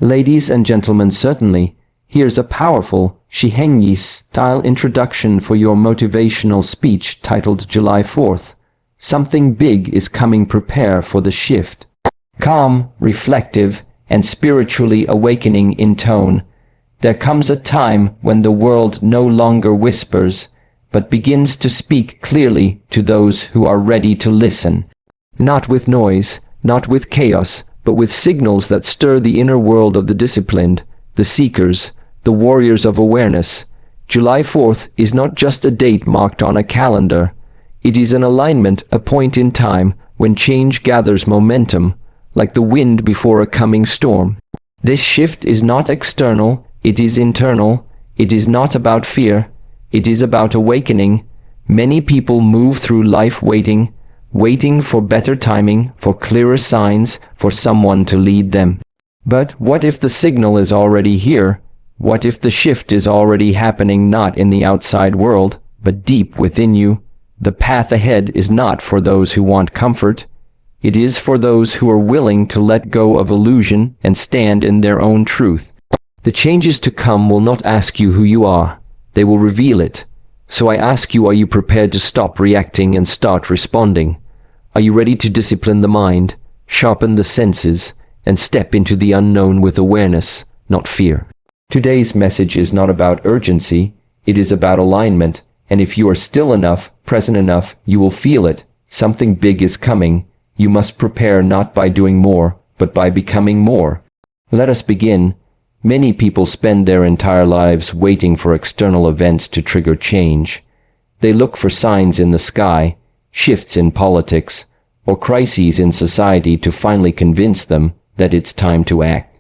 Ladies and gentlemen, certainly, here's a powerful Shi Heng Yi style introduction for your motivational speech titled July 4th. Something big is coming, prepare for the shift. Calm, reflective, and spiritually awakening in tone, there comes a time when the world no longer whispers, but begins to speak clearly to those who are ready to listen. Not with noise, not with chaos, but with signals that stir the inner world of the disciplined, the seekers, the warriors of awareness. July 4th is not just a date marked on a calendar. It is an alignment, a point in time when change gathers momentum, like the wind before a coming storm. This shift is not external, it is internal. It is not about fear, it is about awakening. Many people move through life waiting for better timing, for clearer signs, for someone to lead them. But what if the signal is already here? What if the shift is already happening, not in the outside world, but deep within you? The path ahead is not for those who want comfort. It is for those who are willing to let go of illusion and stand in their own truth. The changes to come will not ask you who you are. They will reveal it. So I ask you, are you prepared to stop reacting and start responding? Are you ready to discipline the mind, sharpen the senses, and step into the unknown with awareness, not fear? Today's message is not about urgency, it is about alignment, and if you are still enough, present enough, you will feel it. Something big is coming. You must prepare not by doing more, but by becoming more. Let us begin. Many people spend their entire lives waiting for external events to trigger change. They look for signs in the sky, shifts in politics, or crises in society to finally convince them that it's time to act.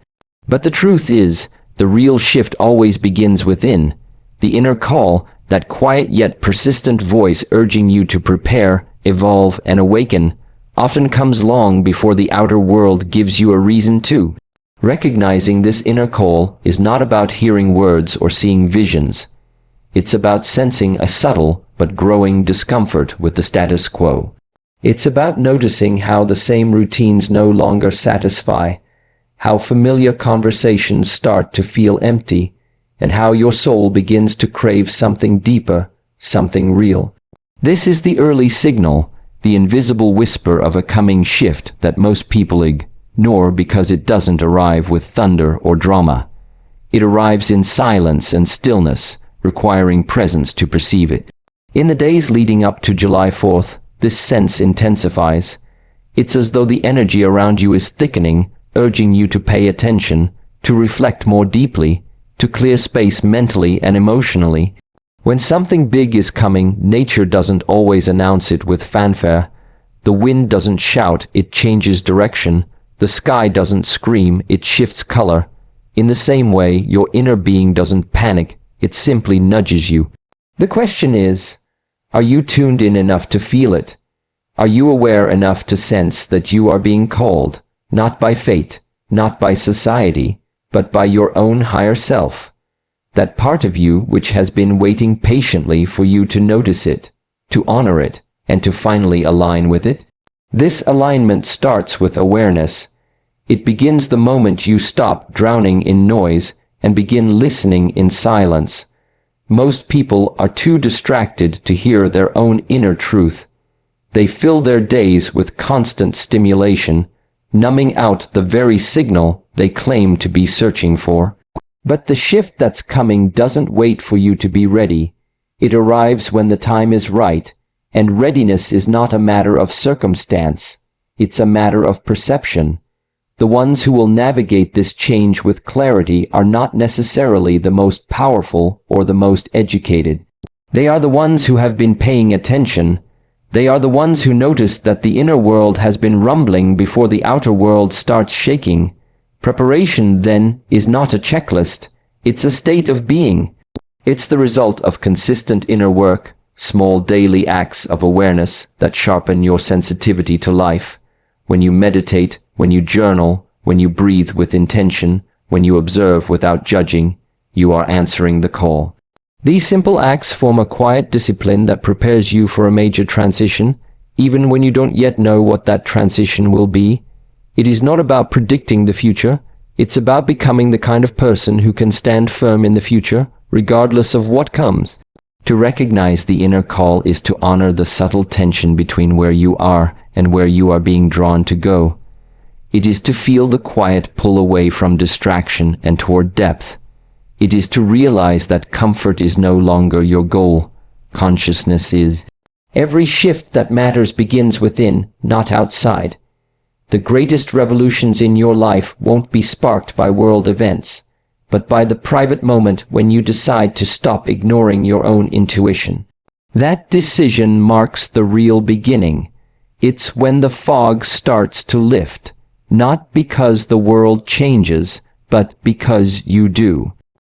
But the truth is, the real shift always begins within. The inner call, that quiet yet persistent voice urging you to prepare, evolve, and awaken, often comes long before the outer world gives you a reason to. Recognizing this inner call is not about hearing words or seeing visions. It's about sensing a subtle but growing discomfort with the status quo. It's about noticing how the same routines no longer satisfy, how familiar conversations start to feel empty, and how your soul begins to crave something deeper, something real. This is the early signal, the invisible whisper of a coming shift that most people ignore because it doesn't arrive with thunder or drama. It arrives in silence and stillness, requiring presence to perceive it. In the days leading up to July 4th, this sense intensifies. It's as though the energy around you is thickening, urging you to pay attention, to reflect more deeply, to clear space mentally and emotionally. When something big is coming, nature doesn't always announce it with fanfare. The wind doesn't shout, it changes direction. The sky doesn't scream, it shifts color. In the same way, your inner being doesn't panic, it simply nudges you. The question is, are you tuned in enough to feel it? Are you aware enough to sense that you are being called, not by fate, not by society, but by your own higher self? That part of you which has been waiting patiently for you to notice it, to honor it, and to finally align with it? This alignment starts with awareness. It begins the moment you stop drowning in noise and begin listening in silence. Most people are too distracted to hear their own inner truth. They fill their days with constant stimulation, numbing out the very signal they claim to be searching for. But the shift that's coming doesn't wait for you to be ready. It arrives when the time is right, and readiness is not a matter of circumstance. It's a matter of perception. The ones who will navigate this change with clarity are not necessarily the most powerful or the most educated. They are the ones who have been paying attention. They are the ones who notice that the inner world has been rumbling before the outer world starts shaking. Preparation, then, is not a checklist. It's a state of being. It's the result of consistent inner work, small daily acts of awareness that sharpen your sensitivity to life. When you meditate, when you journal, when you breathe with intention, when you observe without judging, you are answering the call. These simple acts form a quiet discipline that prepares you for a major transition, even when you don't yet know what that transition will be. It is not about predicting the future, It's about becoming the kind of person who can stand firm in the future, regardless of what comes. To recognize the inner call is to honor the subtle tension between where you are and where you are being drawn to go. It is to feel the quiet pull away from distraction and toward depth. It is to realize that comfort is no longer your goal. Consciousness is. Every shift that matters begins within, not outside. The greatest revolutions in your life won't be sparked by world events, but by the private moment when you decide to stop ignoring your own intuition. That decision marks the real beginning. It's when the fog starts to lift, not because the world changes, but because you do.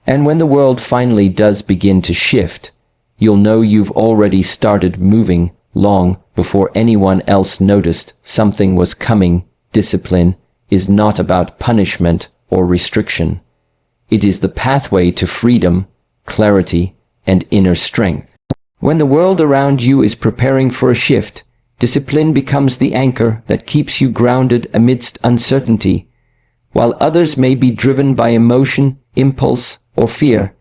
And when the world finally does begin to shift, you'll know you've already started moving long before anyone else noticed something was coming. Discipline is not about punishment or restriction. It is the pathway to freedom, clarity, and inner strength. When the world around you is preparing for a shift, discipline becomes the anchor that keeps you grounded amidst uncertainty. While others may be driven by emotion, impulse, or fear,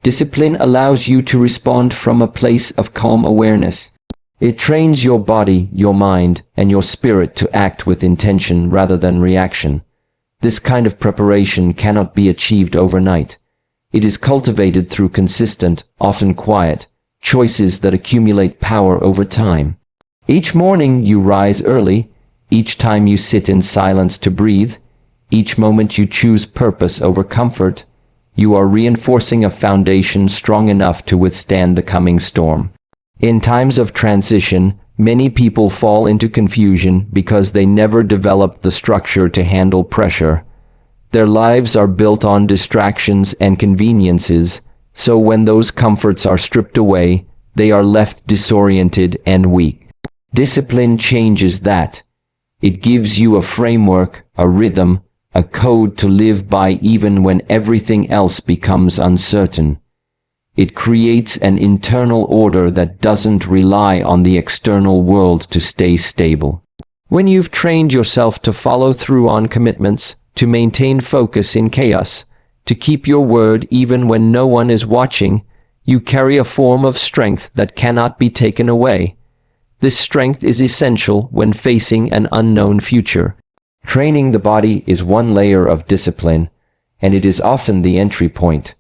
discipline allows you to respond from a place of calm awareness. It trains your body, your mind, and your spirit to act with intention rather than reaction. This kind of preparation cannot be achieved overnight. It is cultivated through consistent, often quiet, choices that accumulate power over time. Each morning you rise early, each time you sit in silence to breathe, each moment you choose purpose over comfort, you are reinforcing a foundation strong enough to withstand the coming storm. In times of transition, many people fall into confusion because they never developed the structure to handle pressure. Their lives are built on distractions and conveniences, so when those comforts are stripped away, they are left disoriented and weak. Discipline changes that. It gives you a framework, a rhythm, a code to live by even when everything else becomes uncertain. It creates an internal order that doesn't rely on the external world to stay stable. When you've trained yourself to follow through on commitments, to maintain focus in chaos, to keep your word even when no one is watching, you carry a form of strength that cannot be taken away. This strength is essential when facing an unknown future. Training the body is one layer of discipline, and it is often the entry point.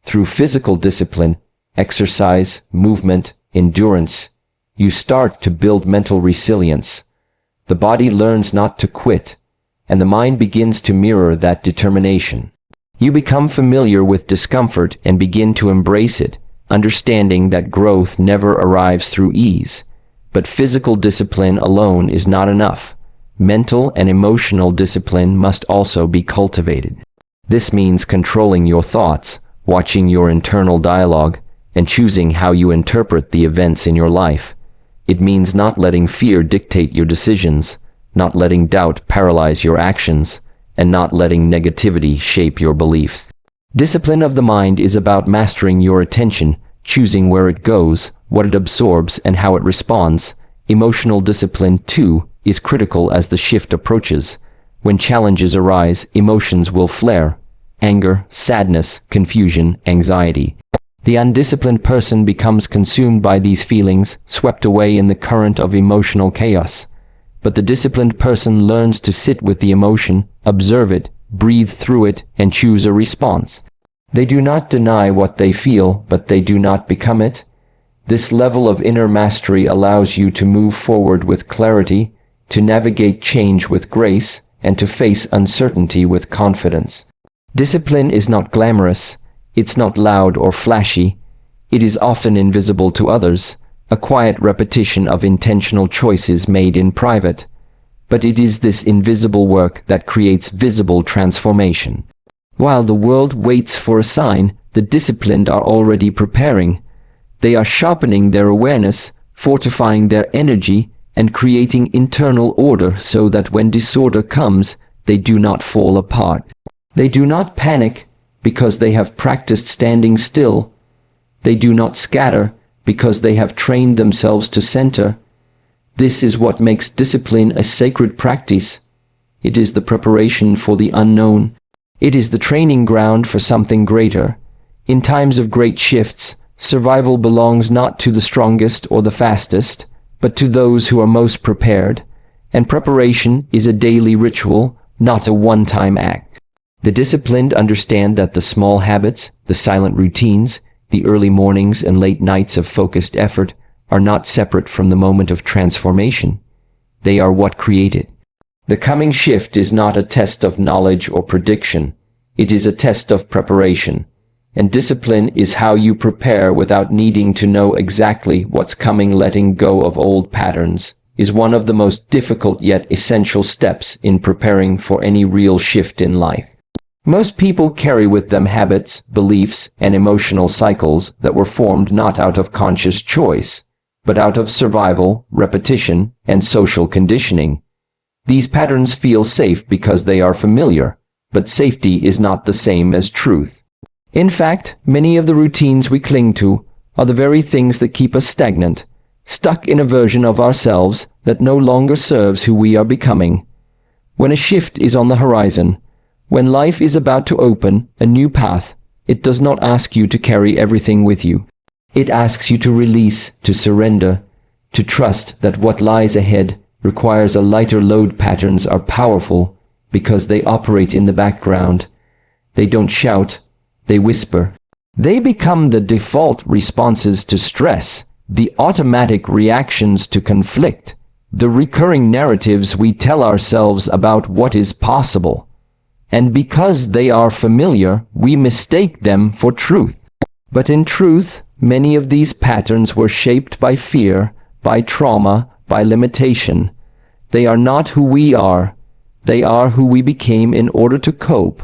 Through physical discipline, exercise, movement, endurance, you start to build mental resilience. The body learns not to quit, and the mind begins to mirror that determination. You become familiar with discomfort and begin to embrace it, understanding that growth never arrives through ease. But physical discipline alone is not enough. Mental and emotional discipline must also be cultivated. This means controlling your thoughts, watching your internal dialogue, and choosing how you interpret the events in your life. It means not letting fear dictate your decisions, not letting doubt paralyze your actions, and not letting negativity shape your beliefs. Discipline of the mind is about mastering your attention, choosing where it goes, what it absorbs, and how it responds. Emotional discipline, too, is critical as the shift approaches. When challenges arise, emotions will flare. Anger, sadness, confusion, anxiety. The undisciplined person becomes consumed by these feelings, swept away in the current of emotional chaos. But the disciplined person learns to sit with the emotion, observe it, breathe through it, and choose a response. They do not deny what they feel, but they do not become it. This level of inner mastery allows you to move forward with clarity, to navigate change with grace, and to face uncertainty with confidence. Discipline is not glamorous, it's not loud or flashy, it is often invisible to others, a quiet repetition of intentional choices made in private. But it is this invisible work that creates visible transformation. While the world waits for a sign, the disciplined are already preparing. They are sharpening their awareness, fortifying their energy, and creating internal order so that when disorder comes, they do not fall apart. They do not panic because they have practiced standing still. They do not scatter because they have trained themselves to center. This is what makes discipline a sacred practice. It is the preparation for the unknown. It is the training ground for something greater. In times of great shifts, survival belongs not to the strongest or the fastest, but to those who are most prepared, and preparation is a daily ritual, not a one-time act. The disciplined understand that the small habits, the silent routines, the early mornings and late nights of focused effort are not separate from the moment of transformation. They are what create it. The coming shift is not a test of knowledge or prediction. It is a test of preparation. And discipline is how you prepare without needing to know exactly what's coming. Letting go of old patterns is one of the most difficult yet essential steps in preparing for any real shift in life. Most people carry with them habits, beliefs, and emotional cycles that were formed not out of conscious choice, but out of survival, repetition, and social conditioning. These patterns feel safe because they are familiar, but safety is not the same as truth. In fact, many of the routines we cling to are the very things that keep us stagnant, stuck in a version of ourselves that no longer serves who we are becoming. When a shift is on the horizon, when life is about to open a new path, it does not ask you to carry everything with you. It asks you to release, to surrender, to trust that what lies ahead requires a lighter load. Patterns are powerful because they operate in the background. They don't shout, they whisper. They become the default responses to stress, the automatic reactions to conflict, the recurring narratives we tell ourselves about what is possible. And because they are familiar, we mistake them for truth. But in truth, many of these patterns were shaped by fear, by trauma, by limitation. They are not who we are. They are who we became in order to cope.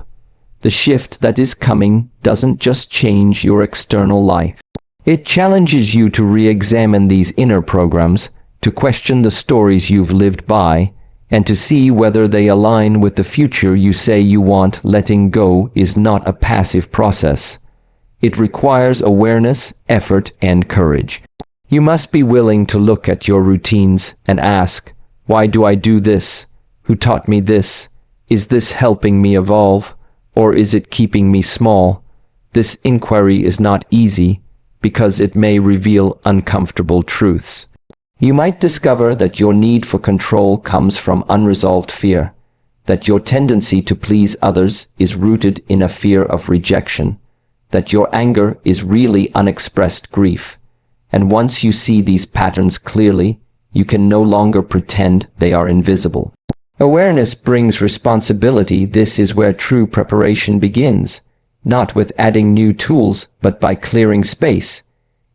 The shift that is coming doesn't just change your external life. It challenges you to re-examine these inner programs, to question the stories you've lived by, and to see whether they align with the future you say you want. Letting go is not a passive process. It requires awareness, effort, and courage. You must be willing to look at your routines and ask, why do I do this? Who taught me this? Is this helping me evolve? Or is it keeping me small? This inquiry is not easy because it may reveal uncomfortable truths. You might discover that your need for control comes from unresolved fear, that your tendency to please others is rooted in a fear of rejection, that your anger is really unexpressed grief. And once you see these patterns clearly, you can no longer pretend they are invisible. Awareness brings responsibility. This is where true preparation begins, not with adding new tools, but by clearing space.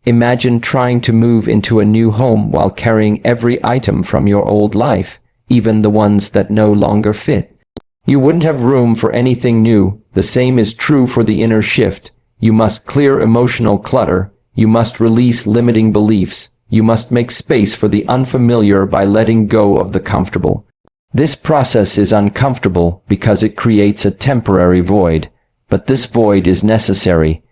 Imagine trying to move into a new home while carrying every item from your old life, even the ones that no longer fit. You wouldn't have room for anything new. The same is true for the inner shift. You must clear emotional clutter. You must release limiting beliefs. You must make space for the unfamiliar by letting go of the comfortable. This process is uncomfortable because it creates a temporary void, but this void is necessary.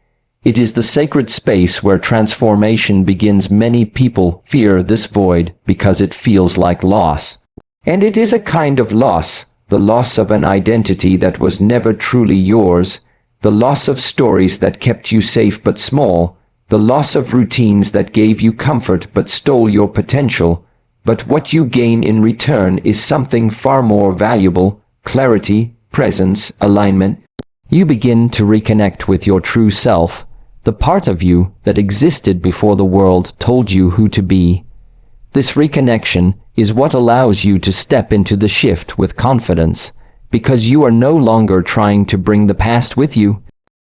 It is the sacred space where transformation begins. Many people fear this void because it feels like loss. And it is a kind of loss, the loss of an identity that was never truly yours, the loss of stories that kept you safe but small, the loss of routines that gave you comfort but stole your potential. But what you gain in return is something far more valuable: clarity, presence, alignment. You begin to reconnect with your true self, the part of you that existed before the world told you who to be. This reconnection is what allows you to step into the shift with confidence, because you are no longer trying to bring the past with you.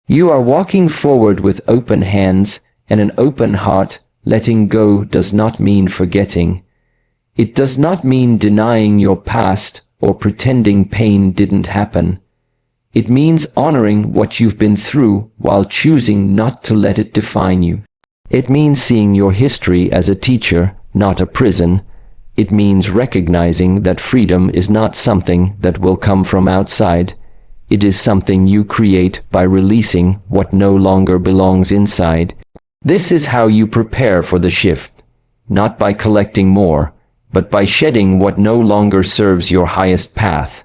You are walking forward with open hands and an open heart. Letting go does not mean forgetting. It does not mean denying your past or pretending pain didn't happen. It means honoring what you've been through while choosing not to let it define you. It means seeing your history as a teacher, not a prison. It means recognizing that freedom is not something that will come from outside. It is something you create by releasing what no longer belongs inside. This is how you prepare for the shift, not by collecting more, but by shedding what no longer serves your highest path.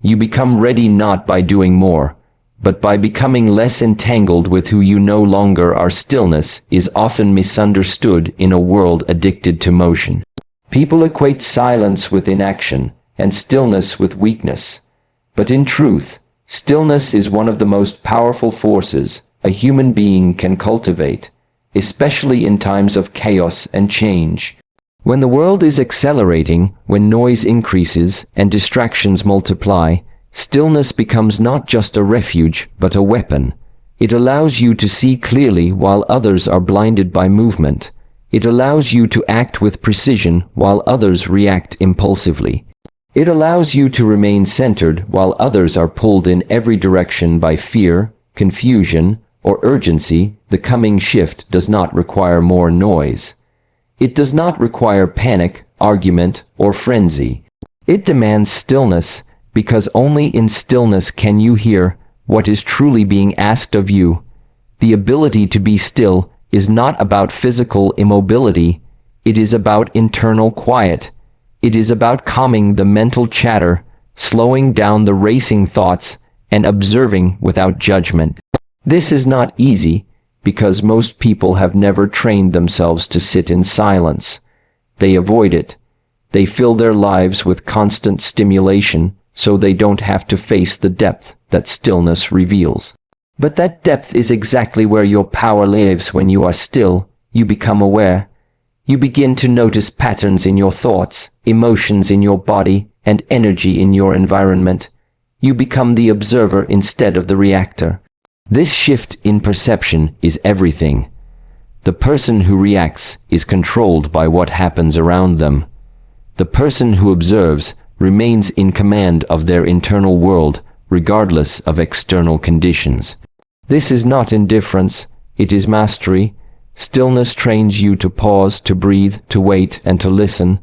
You become ready not by doing more, but by becoming less entangled with who you no longer are. Stillness is often misunderstood in a world addicted to motion. People equate silence with inaction and stillness with weakness. But in truth, stillness is one of the most powerful forces a human being can cultivate, especially in times of chaos and change. When the world is accelerating, when noise increases and distractions multiply, stillness becomes not just a refuge, but a weapon. It allows you to see clearly while others are blinded by movement. It allows you to act with precision while others react impulsively. It allows you to remain centered while others are pulled in every direction by fear, confusion, or urgency. The coming shift does not require more noise. It does not require panic, argument, or frenzy. It demands stillness, because only in stillness can you hear what is truly being asked of you. The ability to be still is not about physical immobility. It is about internal quiet. It is about calming the mental chatter, slowing down the racing thoughts, and observing without judgment. This is not easy, because most people have never trained themselves to sit in silence. They avoid it. They fill their lives with constant stimulation, so they don't have to face the depth that stillness reveals. But that depth is exactly where your power lives. When you are still, you become aware. You begin to notice patterns in your thoughts, emotions in your body, and energy in your environment. You become the observer instead of the reactor. This shift in perception is everything. The person who reacts is controlled by what happens around them. The person who observes remains in command of their internal world, regardless of external conditions. This is not indifference, it is mastery. Stillness trains you to pause, to breathe, to wait, and to listen.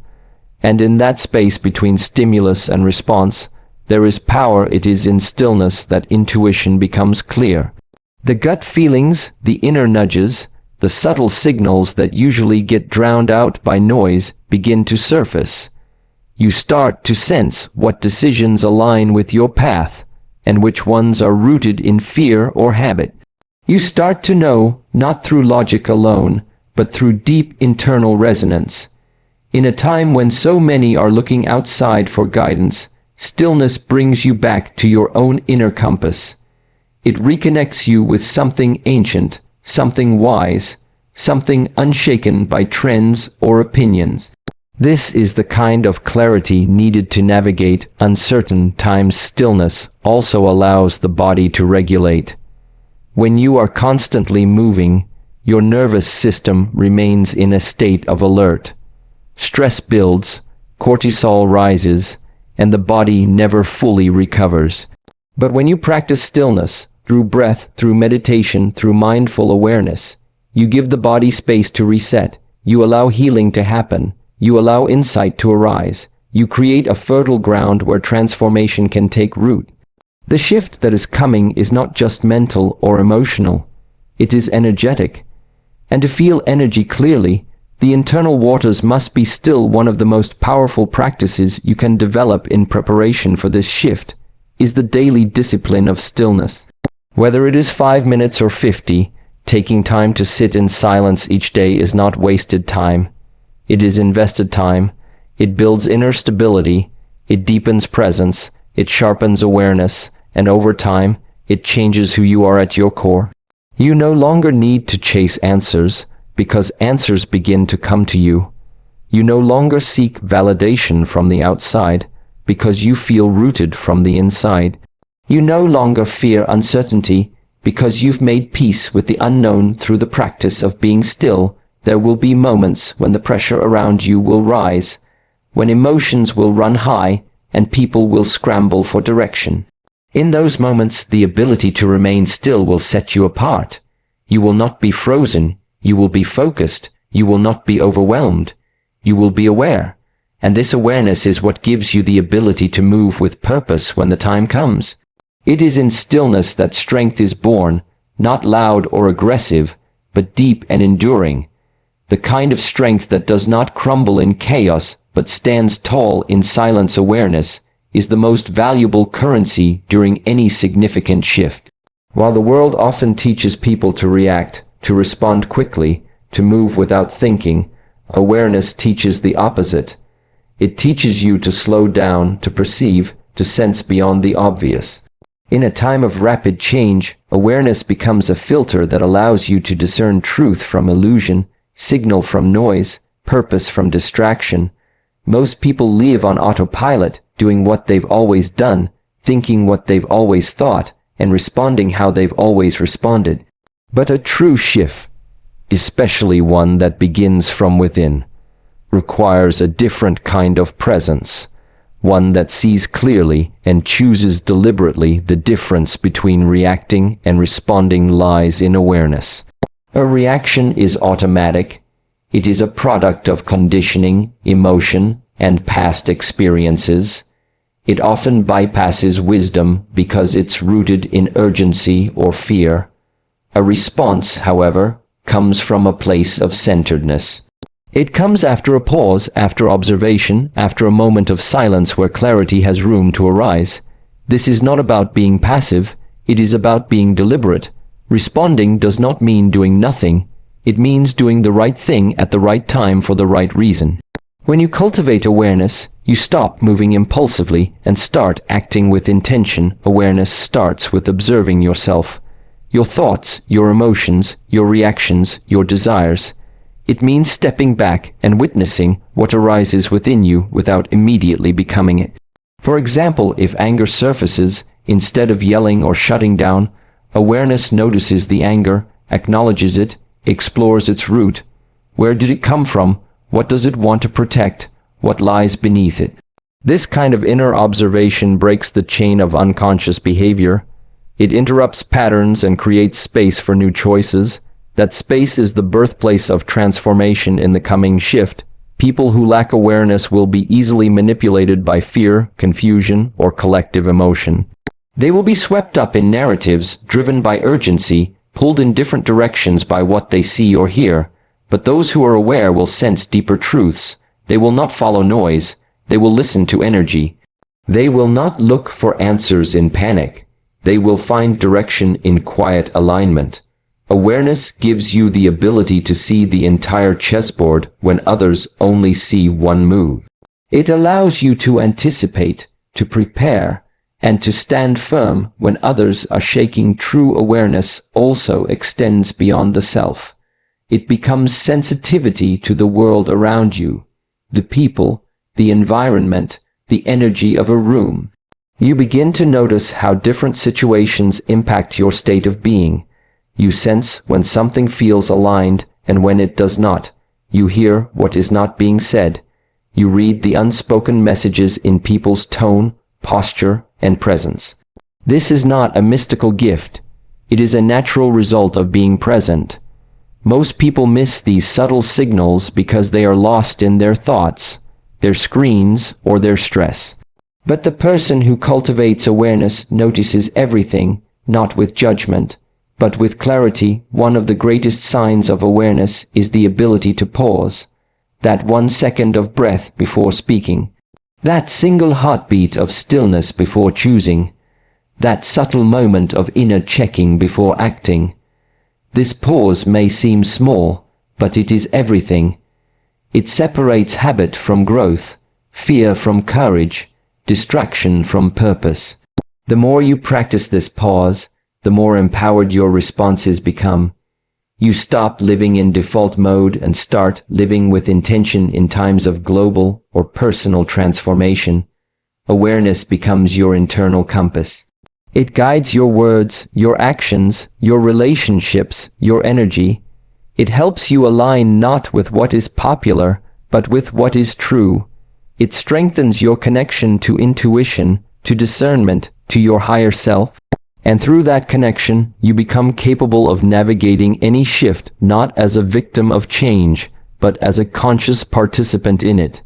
And in that space between stimulus and response, there is power. It is in stillness that intuition becomes clear. The gut feelings, the inner nudges, the subtle signals that usually get drowned out by noise begin to surface. You start to sense what decisions align with your path, and which ones are rooted in fear or habit. You start to know, not through logic alone, but through deep internal resonance. In a time when so many are looking outside for guidance, stillness brings you back to your own inner compass. It reconnects you with something ancient, something wise, something unshaken by trends or opinions. This is the kind of clarity needed to navigate uncertain times. Stillness also allows the body to regulate. When you are constantly moving, your nervous system remains in a state of alert. Stress builds, cortisol rises, and the body never fully recovers. But when you practice stillness, through breath, through meditation, through mindful awareness, you give the body space to reset. You allow healing to happen. You allow insight to arise. You create a fertile ground where transformation can take root. The shift that is coming is not just mental or emotional. It is energetic. And to feel energy clearly, the internal waters must be still. One of the most powerful practices you can develop in preparation for this shift is the daily discipline of stillness. Whether it is 5 minutes or 50, taking time to sit in silence each day is not wasted time. It is invested time. It builds inner stability. It deepens presence. It sharpens awareness. And over time, it changes who you are at your core. You no longer need to chase answers, because answers begin to come to you. You no longer seek validation from the outside, because you feel rooted from the inside. You no longer fear uncertainty, because you've made peace with the unknown through the practice of being still. There will be moments when the pressure around you will rise, when emotions will run high, and people will scramble for direction. In those moments, the ability to remain still will set you apart. You will not be frozen. You will be focused. You will not be overwhelmed. You will be aware. And this awareness is what gives you the ability to move with purpose when the time comes. It is in stillness that strength is born, not loud or aggressive, but deep and enduring. The kind of strength that does not crumble in chaos, but stands tall in silence. Awareness is the most valuable currency during any significant shift. While the world often teaches people to react, to respond quickly, to move without thinking, awareness teaches the opposite. It teaches you to slow down, to perceive, to sense beyond the obvious. In a time of rapid change, awareness becomes a filter that allows you to discern truth from illusion, signal from noise, purpose from distraction. Most people live on autopilot, doing what they've always done, thinking what they've always thought, and responding how they've always responded. But a true shift, especially one that begins from within, requires a different kind of presence, one that sees clearly and chooses deliberately the difference between reacting and responding lies in awareness. A reaction is automatic. It is a product of conditioning, emotion, and past experiences. It often bypasses wisdom because it's rooted in urgency or fear. A response, however, comes from a place of centeredness. It comes after a pause, after observation, after a moment of silence where clarity has room to arise. This is not about being passive, it is about being deliberate. Responding does not mean doing nothing, it means doing the right thing at the right time for the right reason. When you cultivate awareness, you stop moving impulsively and start acting with intention. Awareness starts with observing yourself, your thoughts, your emotions, your reactions, your desires. It means stepping back and witnessing what arises within you without immediately becoming it. For example, if anger surfaces, instead of yelling or shutting down, awareness notices the anger, acknowledges it, explores its root. Where did it come from? What does it want to protect? What lies beneath it? This kind of inner observation breaks the chain of unconscious behavior. It interrupts patterns and creates space for new choices. That space is the birthplace of transformation in the coming shift. People who lack awareness will be easily manipulated by fear, confusion, or collective emotion. They will be swept up in narratives driven by urgency, pulled in different directions by what they see or hear. But those who are aware will sense deeper truths. They will not follow noise. They will listen to energy. They will not look for answers in panic. They will find direction in quiet alignment. Awareness gives you the ability to see the entire chessboard when others only see one move. It allows you to anticipate, to prepare, and to stand firm when others are shaking. True awareness also extends beyond the self. It becomes sensitivity to the world around you, the people, the environment, the energy of a room. You begin to notice how different situations impact your state of being. You sense when something feels aligned and when it does not. You hear what is not being said. You read the unspoken messages in people's tone, posture, and presence. This is not a mystical gift. It is a natural result of being present. Most people miss these subtle signals because they are lost in their thoughts, their screens, or their stress. But the person who cultivates awareness notices everything, not with judgment, but with clarity. One of the greatest signs of awareness is the ability to pause, that 1 second of breath before speaking, that single heartbeat of stillness before choosing, that subtle moment of inner checking before acting. This pause may seem small, but it is everything. It separates habit from growth, fear from courage, distraction from purpose. The more you practice this pause, the more empowered your responses become. You stop living in default mode and start living with intention in times of global or personal transformation. Awareness becomes your internal compass. It guides your words, your actions, your relationships, your energy. It helps you align not with what is popular, but with what is true. It strengthens your connection to intuition, to discernment, to your higher self. And through that connection, you become capable of navigating any shift not as a victim of change, but as a conscious participant in it.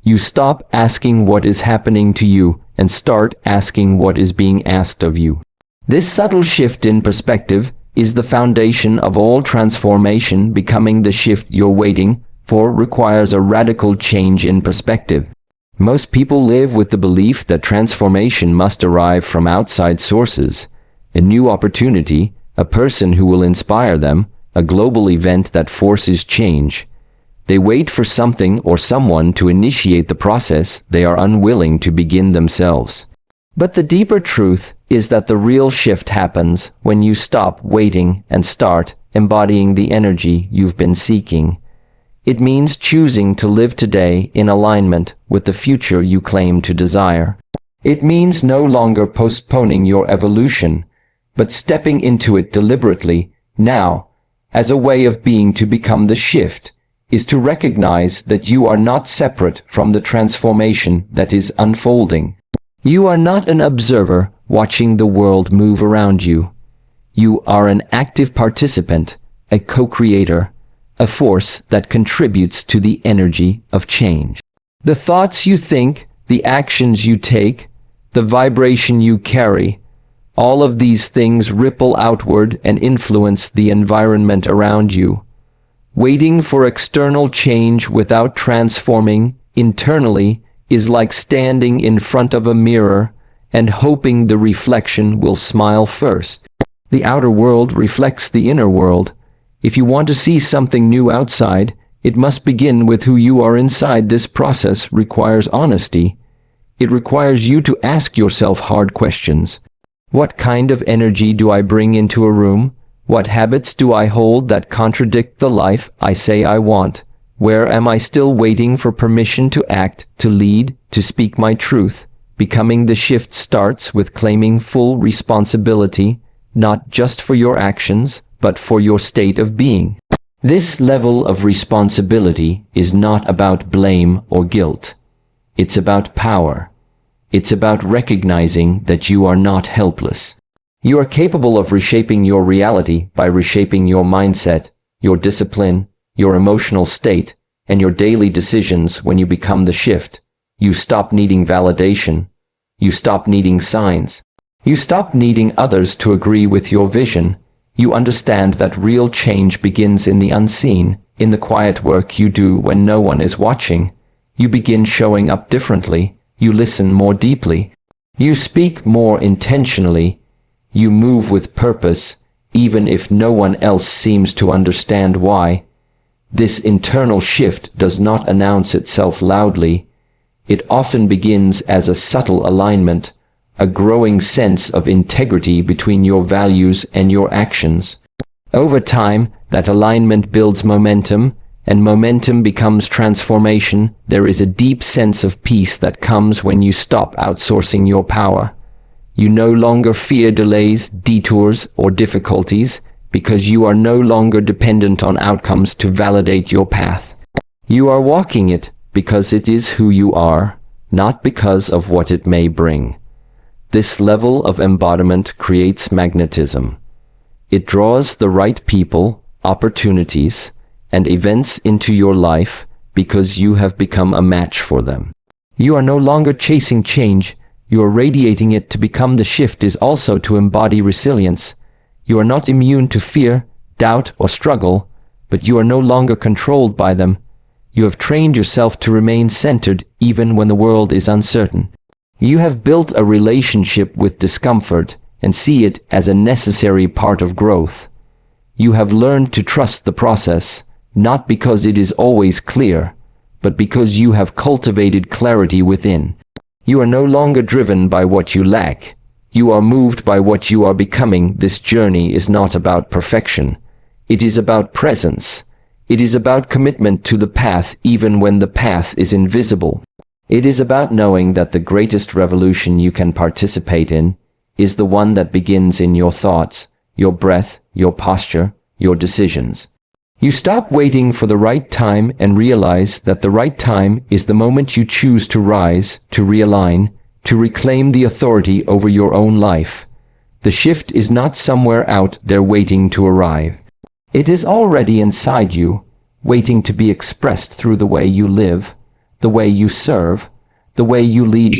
You stop asking what is happening to you and start asking what is being asked of you. This subtle shift in perspective is the foundation of all transformation. Becoming the shift you're waiting for requires a radical change in perspective. Most people live with the belief that transformation must arrive from outside sources. a new opportunity, a person who will inspire them, a global event that forces change. They wait for something or someone to initiate the process they are unwilling to begin themselves. But the deeper truth is that the real shift happens when you stop waiting and start embodying the energy you've been seeking. It means choosing to live today in alignment with the future you claim to desire. It means no longer postponing your evolution, but stepping into it deliberately, now, as a way of being. To become the shift is to recognize that you are not separate from the transformation that is unfolding. You are not an observer watching the world move around you. You are an active participant, a co-creator, a force that contributes to the energy of change. The thoughts you think, the actions you take, the vibration you carry, all of these things ripple outward and influence the environment around you. Waiting for external change without transforming internally is like standing in front of a mirror and hoping the reflection will smile first. The outer world reflects the inner world. If you want to see something new outside, it must begin with who you are inside. This process requires honesty. It requires you to ask yourself hard questions. What kind of energy do I bring into a room? What habits do I hold that contradict the life I say I want? Where am I still waiting for permission to act, to lead, to speak my truth? Becoming the shift starts with claiming full responsibility, not just for your actions, but for your state of being. This level of responsibility is not about blame or guilt. It's about power. It's about recognizing that you are not helpless. You are capable of reshaping your reality by reshaping your mindset, your discipline, your emotional state, and your daily decisions. When you become the shift, you stop needing validation. You stop needing signs. You stop needing others to agree with your vision. You understand that real change begins in the unseen, in the quiet work you do when no one is watching. You begin showing up differently. You listen more deeply. You speak more intentionally. You move with purpose, even if no one else seems to understand why. This internal shift does not announce itself loudly. It often begins as a subtle alignment, a growing sense of integrity between your values and your actions. Over time, that alignment builds momentum, and momentum becomes transformation. There is a deep sense of peace that comes when you stop outsourcing your power. You no longer fear delays, detours, or difficulties, because you are no longer dependent on outcomes to validate your path. You are walking it because it is who you are, not because of what it may bring. This level of embodiment creates magnetism. It draws the right people, opportunities, and events into your life because you have become a match for them. You are no longer chasing change. You are radiating it. To become the shift is also to embody resilience. You are not immune to fear, doubt, or struggle, but you are no longer controlled by them. You have trained yourself to remain centered even when the world is uncertain. You have built a relationship with discomfort and see it as a necessary part of growth. You have learned to trust the process, not because it is always clear, but because you have cultivated clarity within. You are no longer driven by what you lack. You are moved by what you are becoming. This journey is not about perfection. It is about presence. It is about commitment to the path even when the path is invisible. It is about knowing that the greatest revolution you can participate in is the one that begins in your thoughts, your breath, your posture, your decisions. You stop waiting for the right time and realize that the right time is the moment you choose to rise, to realign, to reclaim the authority over your own life. The shift is not somewhere out there waiting to arrive. It is already inside you, waiting to be expressed through the way you live, the way you serve, the way you lead.